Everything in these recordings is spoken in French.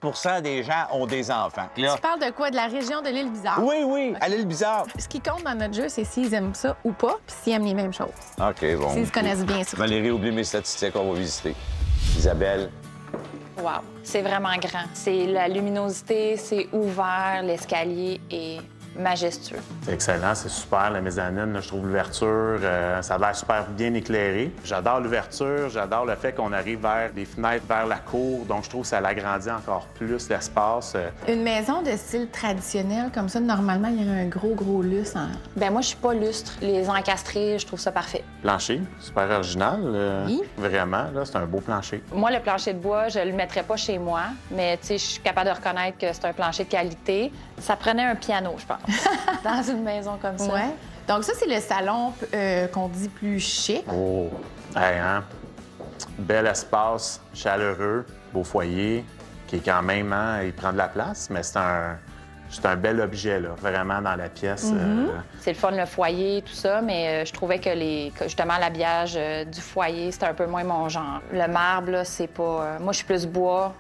24 des gens ont des enfants. Là... Tu parles de quoi? De la région de l'île Bizarre? Oui, oui, Okay. à l'île Bizarre. Ce qui compte dans notre jeu, c'est s'ils aiment ça ou pas, puis s'ils aiment les mêmes choses. OK, bon. S'ils se connaissent bien, surtout. Valérie, oublie mes statistiques, on va visiter. Isabelle. Wow, c'est vraiment grand. C'est la luminosité, c'est ouvert, l'escalier est majestueux. C'est excellent, c'est super, la mezzanine, là, je trouve l'ouverture, ça a l'air super bien éclairé. J'adore l'ouverture, j'adore le fait qu'on arrive vers des fenêtres, vers la cour, donc je trouve que ça l'agrandit encore plus l'espace. Une maison de style traditionnel, comme ça, normalement, il y aurait un gros lustre. Ben moi, je suis pas lustre. Les encastrés, je trouve ça parfait. Plancher, super original. Oui. Vraiment, là, c'est un beau plancher. Moi, le plancher de bois, je le mettrais pas chez moi, mais tu sais, je suis capable de reconnaître que c'est un plancher de qualité. Ça prenait un piano, je pense, dans une maison comme ça. Ouais. Donc ça, c'est le salon qu'on dit plus chic. Oh, hey, hein? Bel espace, chaleureux, beau foyer, qui est quand même, hein, il prend de la place, mais c'est un bel objet, là, vraiment dans la pièce. C'est le fun, le foyer, tout ça, mais je trouvais que justement, l'habillage du foyer, c'était un peu moins mon genre. Le marbre, là, c'est pas... moi, je suis plus bois.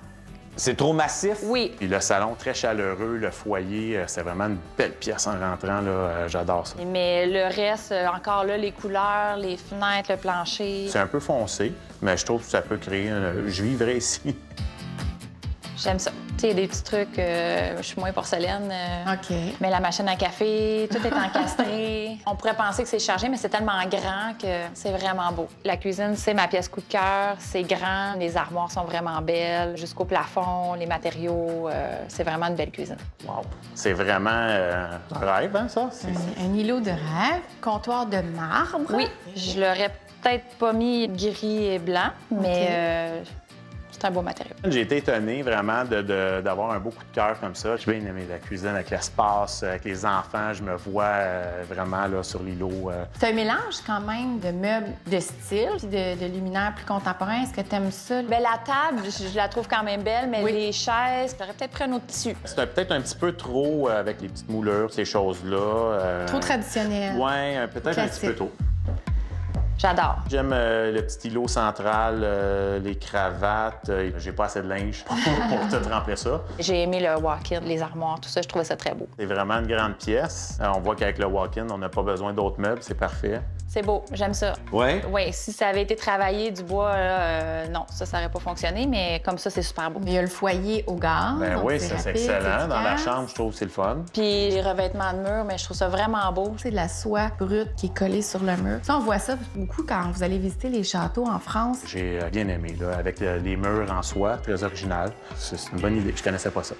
C'est trop massif? Oui. Puis le salon, très chaleureux, le foyer, c'est vraiment une belle pièce en rentrant, là, j'adore ça. Mais le reste, encore là, les couleurs, les fenêtres, le plancher... C'est un peu foncé, mais je trouve que ça peut créer... Je vivrais ici. J'aime ça. Tu sais, il y a des petits trucs, je suis moins porcelaine. OK. Mais la machine à café, tout est encastré. On pourrait penser que c'est chargé, mais c'est tellement grand que c'est vraiment beau. La cuisine, c'est ma pièce coup de cœur. C'est grand, les armoires sont vraiment belles, jusqu'au plafond, les matériaux. C'est vraiment une belle cuisine. Wow! C'est vraiment un rêve, hein, ça? Un îlot de rêve, comptoir de marbre. Oui, je l'aurais peut-être pas mis gris et blanc, mais c'est un beau matériau. J'ai été étonné vraiment d'avoir un beau coup de cœur comme ça. J'ai bien aimé la cuisine avec l'espace, avec les enfants. Je me vois vraiment là, sur l'îlot. C'est un mélange quand même de meubles de style puis de luminaires plus contemporains. Est-ce que tu aimes ça? Bien, la table, je la trouve quand même belle, mais les chaises, j'aurais peut-être pris un autre tissu. C'était peut-être un petit peu trop avec les petites moulures, ces choses-là. Trop traditionnel. Oui, peut-être un petit peu trop. J'adore. J'aime le petit îlot central, les cravates. J'ai pas assez de linge pour tout remplir ça. J'ai aimé le walk-in, les armoires, tout ça. Je trouvais ça très beau. C'est vraiment une grande pièce. On voit qu'avec le walk-in, on n'a pas besoin d'autres meubles. C'est parfait. C'est beau, j'aime ça. Oui? Oui, si ça avait été travaillé du bois, là, non, ça n'aurait pas fonctionné, mais comme ça, c'est super beau. Il y a le foyer au gaz. Ben donc oui, ça, c'est rapide, excellent. Dans la efficace. chambre, je trouve que c'est le fun. Puis les revêtements de mur, mais je trouve ça vraiment beau. C'est de la soie brute qui est collée sur le mur. Ça, on voit ça beaucoup quand vous allez visiter les châteaux en France. J'ai bien aimé, là, avec les murs en soie, très original. C'est une bonne idée. Je connaissais pas ça.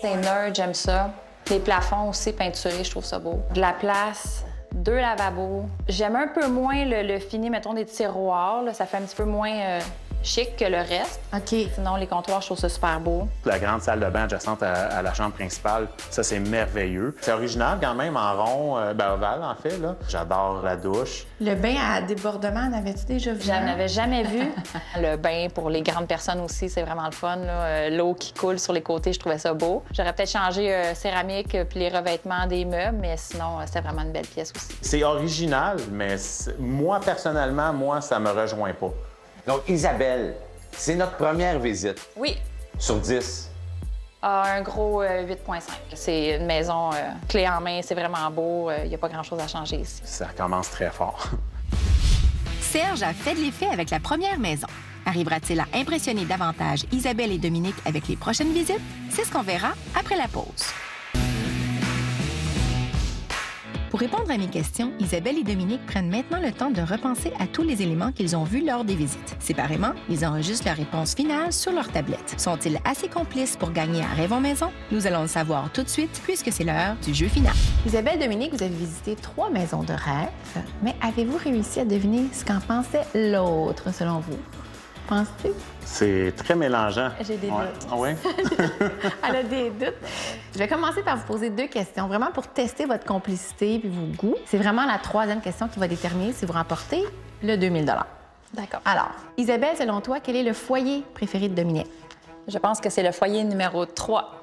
C'est nerd, j'aime ça. Les plafonds aussi peinturés, je trouve ça beau. De la place, 2 lavabos. J'aime un peu moins le fini, mettons, des tiroirs. Là. Ça fait un petit peu moins chic que le reste. OK. Sinon, les comptoirs, je trouve ça super beau. La grande salle de bain adjacente à la chambre principale, ça, c'est merveilleux. C'est original quand même, en rond, ovale, en fait. Là. J'adore la douche. Le bain à débordement, en avais-tu déjà vu? J'en avais jamais vu. Le bain, pour les grandes personnes aussi, c'est vraiment le fun. L'eau qui coule sur les côtés, je trouvais ça beau. J'aurais peut-être changé céramique puis les revêtements des meubles, mais sinon, c'était vraiment une belle pièce aussi. C'est original, mais moi, personnellement, ça me rejoint pas. Donc, Isabelle, c'est notre première visite. Oui. Sur 10. Un gros 8,5. C'est une maison clé en main, c'est vraiment beau. Il n'y a pas grand-chose à changer ici. Ça commence très fort. Serge a fait de l'effet avec la première maison. Arrivera-t-il à impressionner davantage Isabelle et Dominique avec les prochaines visites? C'est ce qu'on verra après la pause. Pour répondre à mes questions, Isabelle et Dominique prennent maintenant le temps de repenser à tous les éléments qu'ils ont vus lors des visites. Séparément, ils enregistrent leur réponse finale sur leur tablette. Sont-ils assez complices pour gagner à Rêvons Maison? Nous allons le savoir tout de suite puisque c'est l'heure du jeu final. Isabelle, Dominique, vous avez visité 3 maisons de rêve, mais avez-vous réussi à deviner ce qu'en pensait l'autre, selon vous? Penses-tu? C'est très mélangeant. J'ai des doutes. Ah ouais? Elle a des doutes. Je vais commencer par vous poser 2 questions, vraiment pour tester votre complicité puis vos goûts. C'est vraiment la 3e question qui va déterminer si vous remportez le 2000 $. D'accord. Alors, Isabelle, selon toi, quel est le foyer préféré de Dominique? Je pense que c'est le foyer numéro 3.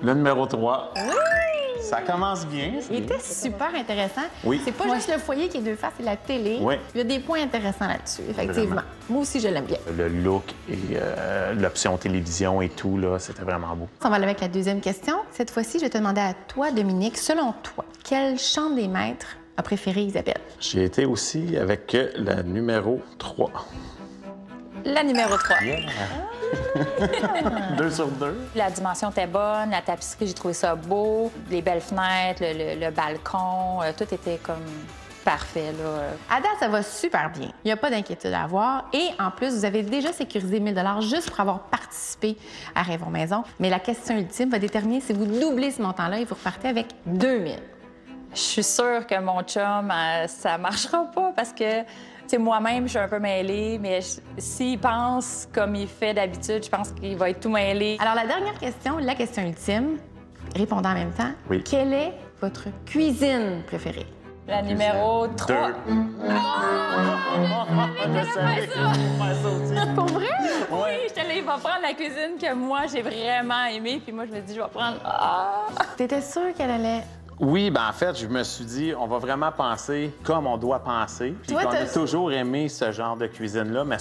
Le numéro 3. Oui! Ça commence bien. Il était super intéressant. Oui. C'est pas juste le foyer qui est deux faces, c'est la télé. Oui. Il y a des points intéressants là-dessus, effectivement. Vraiment. Moi aussi, je l'aime bien. Le look et l'option télévision et tout, là, c'était vraiment beau. On va aller avec la deuxième question. Cette fois-ci, je vais te demander à toi, Dominique, selon toi, quelle chambre des maîtres a préféré Isabelle? J'ai été aussi avec la numéro 3. La numéro 3. 2 sur 2. La dimension était bonne, la tapisserie, j'ai trouvé ça beau, les belles fenêtres, le balcon, tout était comme parfait, là. À date, ça va super bien. Il n'y a pas d'inquiétude à avoir. Et en plus, vous avez déjà sécurisé 1 000 juste pour avoir participé à Rêvons Maison. Mais la question ultime va déterminer si vous doublez ce montant-là et vous repartez avec 2 000. Je suis sûre que mon chum, ça marchera pas parce que, tu sais, moi-même, je suis un peu mêlée, mais s'il pense comme il fait d'habitude, je pense qu'il va être tout mêlé. Alors, la dernière question, la question ultime, répondant en même temps. Oui. Quelle est votre cuisine préférée? La numéro 3. Pour vrai? Oui, je te l'ai, il va prendre la cuisine que moi, j'ai vraiment aimée, puis moi, je me dis, je vais prendre... T'étais sûre qu'elle allait... Oui, ben en fait, je me suis dit, on va vraiment penser comme on doit penser. Puis Toi, qu'on t'as- a toujours aimé ce genre de cuisine-là, mais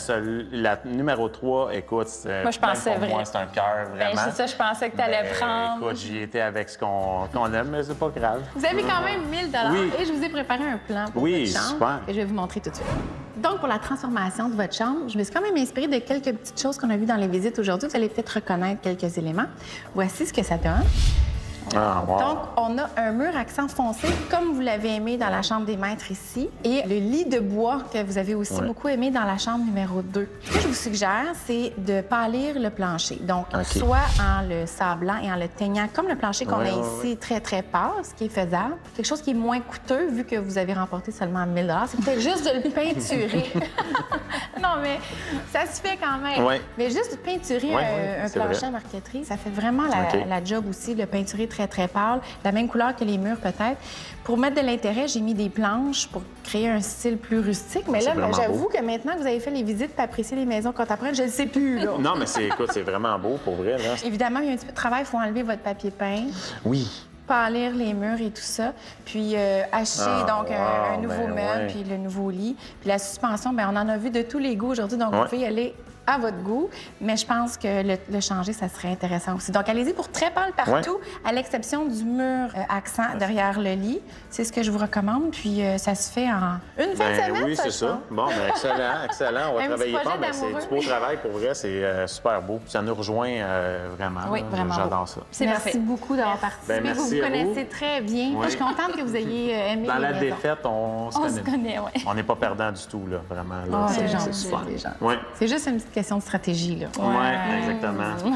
la numéro 3, écoute, Moi, je pensais même pour moi, vrai. c'est un cœur, Ben, vraiment. c'est ça, je pensais que tu allais Ben, prendre. Écoute, j'y étais avec ce qu'on aime, mais c'est pas grave. Vous avez quand même 1 000 Oui. et je vous ai préparé un plan pour Oui, votre chambre super. que je vais vous montrer tout de suite. Donc, pour la transformation de votre chambre, je me suis quand même inspirée de quelques petites choses qu'on a vues dans les visites aujourd'hui. Vous allez peut-être reconnaître quelques éléments. Voici ce que ça donne. Ah, wow. Donc, on a un mur accent foncé, comme vous l'avez aimé dans la chambre des maîtres ici, et le lit de bois que vous avez aussi Ouais. beaucoup aimé dans la chambre numéro 2. Ce que je vous suggère, c'est de pâlir le plancher. Donc, OK. soit en le sablant et en le teignant, comme le plancher qu'on Ouais, a ouais, ici, très, très pâle, ce qui est faisable. Quelque chose qui est moins coûteux, vu que vous avez remporté seulement 1 000 c'est peut-être juste de le peinturer. Non, mais ça se fait quand même. Ouais. Mais juste de peinturer Ouais, un c'est plancher vrai. à marqueterie, ça fait vraiment OK. la job aussi, le peinturer très, très pâle, la même couleur que les murs peut-être. Pour mettre de l'intérêt, j'ai mis des planches pour créer un style plus rustique. Mais là, C'est vraiment j'avoue beau. que maintenant que vous avez fait les visites et apprécié les maisons contemporaines, je ne sais plus, là. Non, mais écoute, c'est vraiment beau, pour vrai, là. Évidemment, il y a un petit peu de travail, il faut enlever votre papier peint, Oui. pâlir les murs et tout ça, puis acheter Ah, donc un wow, nouveau ben meuble, ouais. puis le nouveau lit. Puis la suspension, bien, on en a vu de tous les goûts aujourd'hui, donc vous Ouais. pouvez y aller à votre goût, mais je pense que le changer, ça serait intéressant aussi. Donc, allez-y pour très pâle partout, à l'exception du mur accent derrière le lit. C'est ce que je vous recommande, puis ça se fait en une fin de Ben semaine, oui, ça, c'est je ça. pense. Bon, ben excellent, excellent. On va Un petit travailler projet fort, mais c'est d'amoureux. du beau travail, pour vrai. C'est super beau. Ça nous rejoint vraiment. Oui, là. vraiment J'adore beau. ça. C'est Merci parfait. beaucoup d'avoir participé. Ben, merci vous vous à vous. connaissez très bien. Oui. Je suis contente que vous ayez aimé Dans les la maisons. défaite, on se On connaît. se connaît, oui. On n'est pas perdant du tout, là, vraiment. Là. Ah, c'est C'est gentil, super. c'est gentil. Oui, C'est juste une petite question de stratégie, là. ouais, exactement.